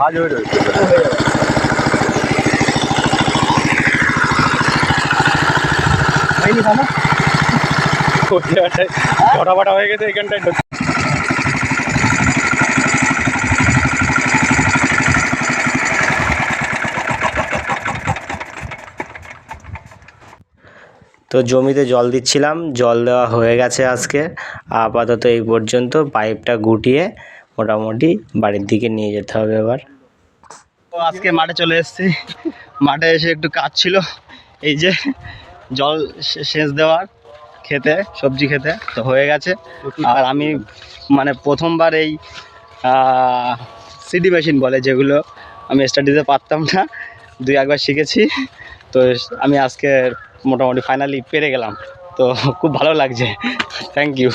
কাজ হয়ে রয়েছে। হয়নি খানা ছটা হয়ে গেছে এখানটায়। তো জমিতে জল দিচ্ছিলাম, জল দেওয়া হয়ে গেছে আজকে। আপাতত এই পর্যন্ত, পাইপটা গুটিয়ে মোটামুটি বাড়ির দিকে নিয়ে যেতে হবে এবার। তো আজকে মাঠে চলে এসেছি। মাঠে এসে একটু কাজ ছিল, এই যে জল সেচ দেওয়ার খেতে, সবজি খেতে তো হয়ে গেছে। আর আমি মানে প্রথমবার এই সিডি মেশিন বলে যেগুলো, আমি স্টাডিতে পারতাম না, 2-1বার শিখেছি। তো আমি আজকে মোটামুটি ফাইনালি পেরে গেলাম, তো খুব ভালো লাগছে। Thank you.